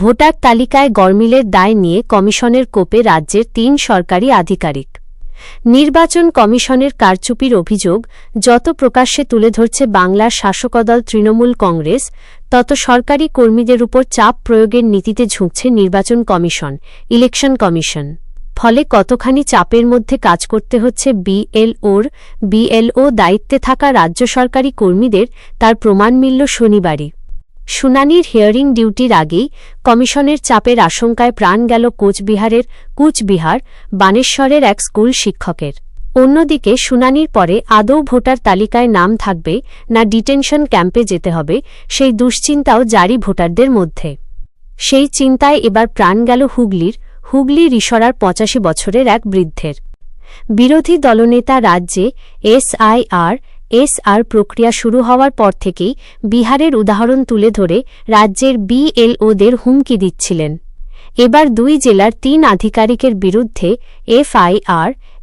Voter তালিকায় গরমিলের দায় নিয়ে কমিশনের কোপে রাজ্যের ৩ সরকারি আধিকারিক। নির্বাচন কমিশনের কারচুপির অভিযোগ যত প্রকাশ্যে তুলে ধরছে বাংলার শাসকদল তৃণমূল কংগ্রেস, তত সরকারি কর্মীদের উপর চাপ প্রয়োগের নীতিতে ঝুঁকছে নির্বাচন কমিশন, ইলেকশন কমিশন। ফলে কতখানি চাপের মধ্যে কাজ করতে হচ্ছে বিএলও দায়িত্বে থাকা রাজ্য সরকারি কর্মীদের, তার প্রমাণ মিলল শনিবারই। শুনানির হিয়ারিং ডিউটির আগেই কমিশনের চাপের আশঙ্কায় প্রাণ গেল কুচবিহার বানেশ্বরের এক স্কুল শিক্ষকের। অন্যদিকে শুনানির পরে আদৌ ভোটার তালিকায় নাম থাকবে না ডিটেনশন ক্যাম্পে যেতে হবে, সেই দুশ্চিন্তাও জারি ভোটারদের মধ্যে। সেই চিন্তায় এবার প্রাণ গেল হুগলি রিসরার ৮৫ বছরের এক বৃদ্ধের। বিরোধী দলনেতা রাজ্যে এসআইআর প্রক্রিয়া শুরু হওয়ার পর থেকেই বিহারের উদাহরণ তুলে ধরে রাজ্যের বিএলওদের হুমকি দিচ্ছিলেন। এবার ২ জেলার ৩ আধিকারিকের বিরুদ্ধে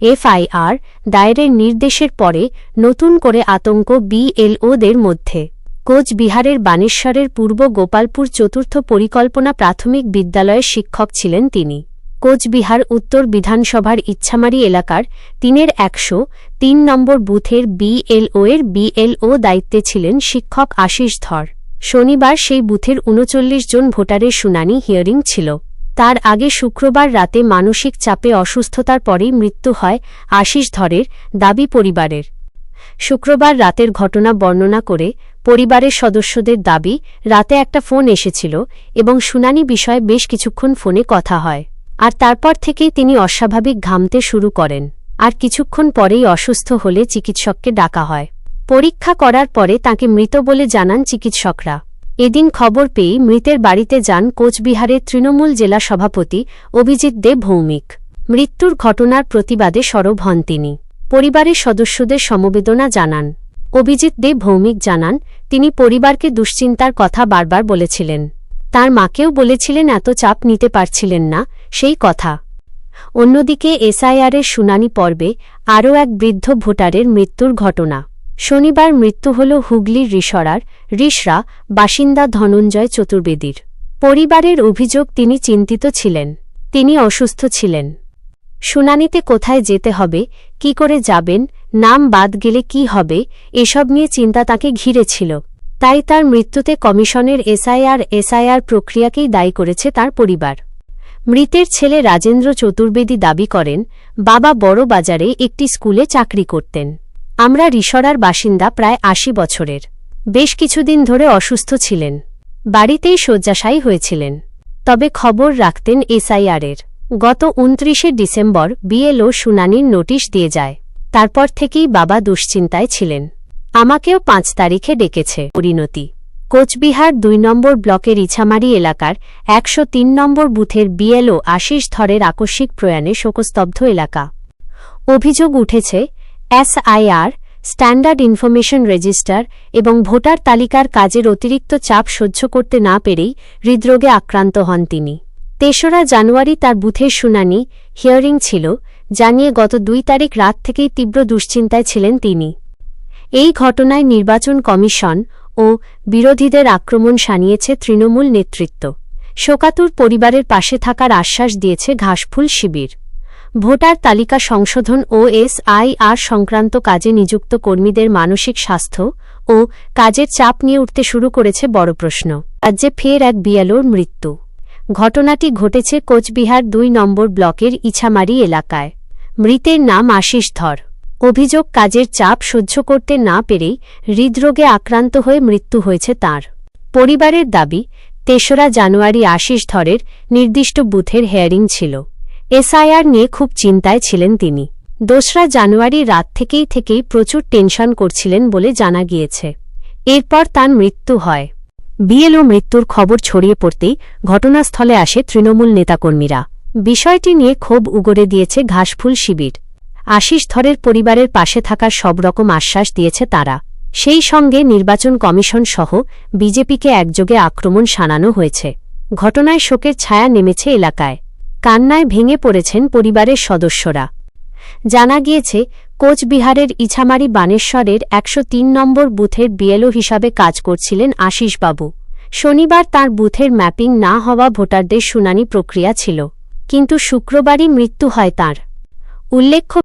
এফআইআর দায়েরের নির্দেশের পরে নতুন করে আতঙ্ক বিএলওদের মধ্যে। কোচবিহারের বানেশ্বরের পূর্ব গোপালপুর চতুর্থ পরিকল্পনা প্রাথমিক বিদ্যালয়ের শিক্ষক ছিলেন তিনি। কোচবিহার উত্তর বিধানসভার ইচ্ছামারি এলাকার ৩ নম্বর বুথের বিএলও দায়িত্বে ছিলেন শিক্ষক আশিস ধর। শনিবার সেই বুথের ৩৯ জন ভোটারের শুনানি হিয়ারিং ছিল। তার আগে শুক্রবার রাতে মানসিক চাপে অসুস্থতার পরেই মৃত্যু হয় আশিস ধরের, দাবি পরিবারের। শুক্রবার রাতের ঘটনা বর্ণনা করে পরিবারের সদস্যদের দাবি, রাতে একটা ফোন এসেছিল এবং শুনানি বিষয়ে বেশ কিছুক্ষণ ফোনে কথা হয়। আর তারপর থেকেই তিনি অস্বাভাবিক ঘামতে শুরু করেন। আর কিছুক্ষণ পরেই অসুস্থ হলে চিকিৎসককে ডাকা হয়। পরীক্ষা করার পরে তাকে মৃত বলে জানান চিকিৎসকরা। এদিন খবর পেয়েই মৃতের বাড়িতে যান কোচবিহারের তৃণমূল জেলা সভাপতি অভিজিৎ দে ভৌমিক। মৃত্যুর ঘটনার প্রতিবাদে সরব হন তিনি। পরিবারের সদস্যদের সমবেদনা জানান। অভিজিৎ দে ভৌমিক জানান, তিনি পরিবারকে দুশ্চিন্তার কথা বারবার বলেছিলেন। তার মাকেও বলেছিলেন এত চাপ নিতে পারছিলেন না, সেই কথা। অন্যদিকে এসআইআরের শুনানি পর্বে আরও এক বৃদ্ধ ভোটারের মৃত্যুর ঘটনা। শনিবার মৃত্যু হল হুগলির রিসরা বাসিন্দা ধনঞ্জয় চতুর্বেদীর। পরিবারের অভিযোগ তিনি চিন্তিত ছিলেন, তিনি অসুস্থ ছিলেন। শুনানিতে কোথায় যেতে হবে, কি করে যাবেন, নাম বাদ গেলে কি হবে, এসব নিয়ে চিন্তা তাকে ঘিরে ছিল। তাই তার মৃত্যুতে কমিশনের এসআইআর প্রক্রিয়াকেই দায়ী করেছে তার পরিবার। মৃতের ছেলে রাজেন্দ্র চতুর্বেদী দাবি করেন, বাবা বড় বাজারে একটি স্কুলে চাকরি করতেন। আমরা রিসরার বাসিন্দা, প্রায় ৮০ বছরের। বেশ কিছুদিন ধরে অসুস্থ ছিলেন, বাড়িতেই শয্যাশায়ী হয়েছিলেন। তবে খবর রাখতেন এসআইআরের। গত ২৯শে ডিসেম্বর বিএলও শুনানির নোটিশ দিয়ে যায়। তারপর থেকেই বাবা দুশ্চিন্তায় ছিলেন। আমাকেও ৫ তারিখে ডেকেছে। পরিণতি: কোচবিহার ২ নম্বর ব্লকের ইছামারি এলাকার ১০৩ নম্বর বুথের বিএলও আশিস ধরের আকস্মিক প্রয়াণে শোকস্তব্ধ এলাকা। অভিযোগ উঠেছে, এসআইআর, স্ট্যান্ডার্ড ইনফরমেশন রেজিস্টার এবং ভোটার তালিকার কাজের অতিরিক্ত চাপ সহ্য করতে না পেরেই হৃদরোগে আক্রান্ত হন তিনি। ৩রা জানুয়ারি তার বুথের শুনানি হিয়ারিং ছিল, জানিয়ে গত ২ তারিখ রাত থেকেই তীব্র দুশ্চিন্তায় ছিলেন তিনি। এই ঘটনায় নির্বাচন কমিশন ও বিরোধীদের আক্রমণ শানিয়েছে তৃণমূল নেতৃত্ব। শোকাতুর পরিবারের পাশে থাকার আশ্বাস দিয়েছে ঘাসফুল শিবির। ভোটার তালিকা সংশোধন ও এসআইআর সংক্রান্ত কাজে নিযুক্ত কর্মীদের মানসিক স্বাস্থ্য ও কাজের চাপ নিয়ে উঠতে শুরু করেছে বড় প্রশ্ন। রাজ্যে ফের এক বিএলওর মৃত্যু। ঘটনাটি ঘটেছে কোচবিহার ২ নম্বর ব্লকের ইছামারি এলাকায়। মৃতের নাম আশিস ধর। অভিযোগ, কাজের চাপ সহ্য করতে না পেরেই হৃদরোগে আক্রান্ত হয়ে মৃত্যু হয়েছে তাঁর। পরিবারের দাবি, ৩রা জানুয়ারি আশিস ধরের নির্দিষ্ট বুথের হিয়ারিং ছিল। এসআইআর নিয়ে খুব চিন্তায় ছিলেন তিনি। ২রা জানুয়ারি রাত থেকেই প্রচুর টেনশন করছিলেন বলে জানা গিয়েছে। এরপর তাঁর মৃত্যু হয়। বিএলও মৃত্যুর খবর ছড়িয়ে পড়তেই ঘটনাস্থলে আসে তৃণমূল নেতাকর্মীরা। বিষয়টি নিয়ে ক্ষোভ উগরে দিয়েছে ঘাসফুল শিবির। আশিস ধরের পরিবারের পাশে থাকার সব রকম আশ্বাস দিয়েছে তারা। সেই সঙ্গে নির্বাচন কমিশন সহ বিজেপিকে একযোগে আক্রমণ শানানো হয়েছে। ঘটনায় শোকের ছায়া নেমেছে এলাকায়। কান্নায় ভেঙে পড়েছেন পরিবারের সদস্যরা। জানা গিয়েছে, কোচবিহারের ইছামারি বানেশ্বরের ১০৩ নম্বর বুথের বিএলও হিসাবে কাজ করছিলেন আশিসবাবু। শনিবার তাঁর বুথের ম্যাপিং না হওয়া ভোটারদের শুনানি প্রক্রিয়া ছিল, কিন্তু শুক্রবারই মৃত্যু হয় তাঁর। উল্লেখ্য,